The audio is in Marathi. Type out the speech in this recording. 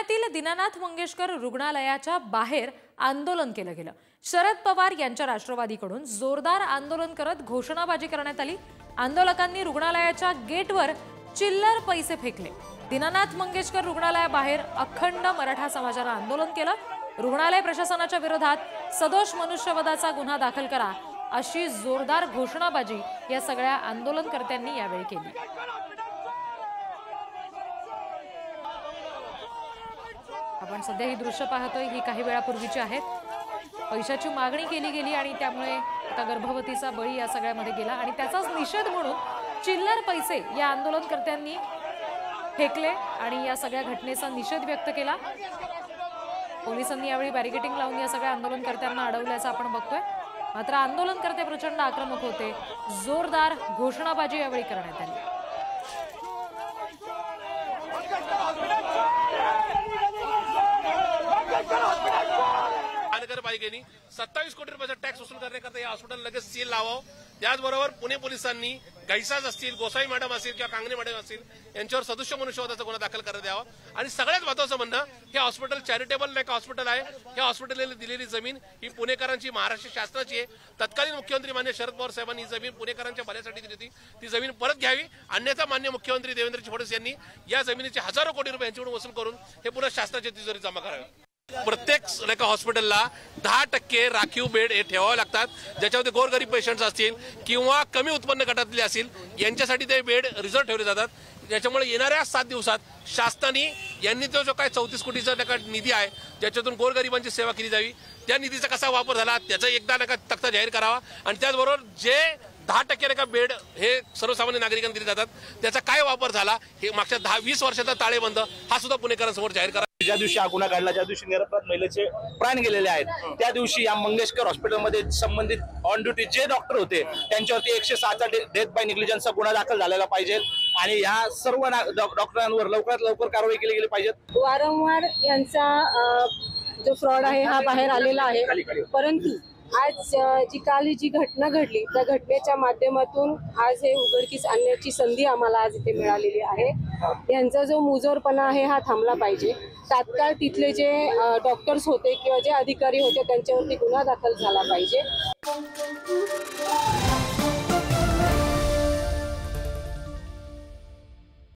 पुण्यातील दीनानाथ मंगेशकर रुग्णालयाच्या बाहेर आंदोलन केलं गेलं। शरद पवार यांच्या राष्ट्रवादीकडून जोरदार आंदोलन करत घोषणाबाजी करण्यात आली। आंदोलकांनी रुग्णालयाच्या गेटवर चिल्लर पैसे फेकले। दीनानाथ मंगेशकर रुग्णालयाबाहेर अखंड मराठा समाजाने आंदोलन केलं। रुग्णालय प्रशासनाच्या विरोधात सदोष मनुष्यवधाचा गुन्हा दाखल करा अशी जोरदार घोषणाबाजी या सगळ्या आंदोलनकर्त्यांनी यावेळी केली। आपण सध्या ही दृश्य पाहतोय, ही काही वेळापूर्वीची आहेत। पैशाची मागणी केली गेली आणि त्यामुळे आता गर्भवतीचा बळी या सगळ्यामध्ये गेला आणि त्याचाच निषेध म्हणून चिल्लर पैसे या आंदोलनकर्त्यांनी फेकले आणि या सगळ्या घटनेचा निषेध व्यक्त केला। पोलिसांनी यावेळी बॅरिकेडिंग लावून या सगळ्या आंदोलनकर्त्यांना अडवल्याचं आपण बघतोय। मात्र आंदोलनकर्ते प्रचंड आक्रमक होते। जोरदार घोषणाबाजी यावेळी करण्यात आली। महानगरपालिकेने 27 कोटी रुपयाचा टॅक्स वसूल करण्याकरता या हॉस्पिटल लगेच सील लावावं। त्याचबरोबर पुणे पोलिसांनी गैसाज असतील, गोसाई मॅडम असतील किंवा कांगणे मॅडम असतील यांच्यावर सदोष मनुष्यवधाचा गुन्हा दाखल करण्यात यावा। आणि सगळ्यात महत्त्वाचं म्हणणं, हे हॉस्पिटल चॅरिटेबल नाही का हॉस्पिटल आहे। या हॉस्पिटलला दिलेली जमीन ही पुणेकरांची, महाराष्ट्र शासनाची आहे। तत्कालीन मुख्यमंत्री मान्य शरद पवार साहेबांनी ही जमीन पुणेकरांच्या भल्यासाठी दिली होती, ती जमीन परत घ्यावी। अन्यथा मान्य मुख्यमंत्री देवेंद्र फडणवीस यांनी या जमिनीचे हजारो कोटी रुपये यांच्याकडून वसूल करून हे पुन्हा शासनाच्या तिजोरीत जमा करावे। प्रत्येक हॉस्पिटलला 10% राखीव बेड हे ठेवावे लागतात, ज्याच्यामध्ये गोरगरीब पेशंट्स असतील किंवा कमी उत्पन्न गटातले असतील यांच्यासाठी ते बेड रिझर्व ठेवले जातात। त्याच्यामुळे येणाऱ्या 7 दिवसात शासनाने यांनी जो काय 34 कोटीचा निधी आहे ज्याच्यातून गोरगरिबांची सेवा केली जावी, त्या निधीचा कसा वापर झाला त्याचा एकदा तक्ता जाहीर करावा। आणि त्याचबरोबर जे 10% बेड हे सर्वसामान्य नागरिकांना दिले जातात त्याचा काय वापर झाला हे मागच्या 10-20 वर्षाचा ताळेबंद हा सुद्धा पुणेकरांसमोर जाहीर करा। ज्या दिवशी हा गुन्हा घडला, ज्या दिवशी निरपराध महिलेचे प्राण गेलेले आहेत, त्या दिवशी या मंगेशकर हॉस्पिटलमध्ये संबंधित ऑन ड्युटी जे डॉक्टर होते त्यांच्यावरती 106चा डेथ बाय निग्लिजन्सचा गुन्हा दाखल झालेला पाहिजे आणि या सर्व डॉक्टरांवर लवकरात लवकर कारवाई केली गेली पाहिजे। वारंवार यांचा जो फ्रॉड आहे हा बाहेर आलेला आहे, परंतु आज जी घटना घडली त्या घटनेच्या माध्यमातून आज हे उघडकीस आणण्याची संधी आम्हाला आज इथे मिळालेली आहे। यांचा जो मुजोरपणा आहे हा थांबला पाहिजे। तात्काळ तिथले जे डॉक्टर्स होते किंवा जे अधिकारी होते त्यांच्यावरती गुन्हा दाखल झाला पाहिजे।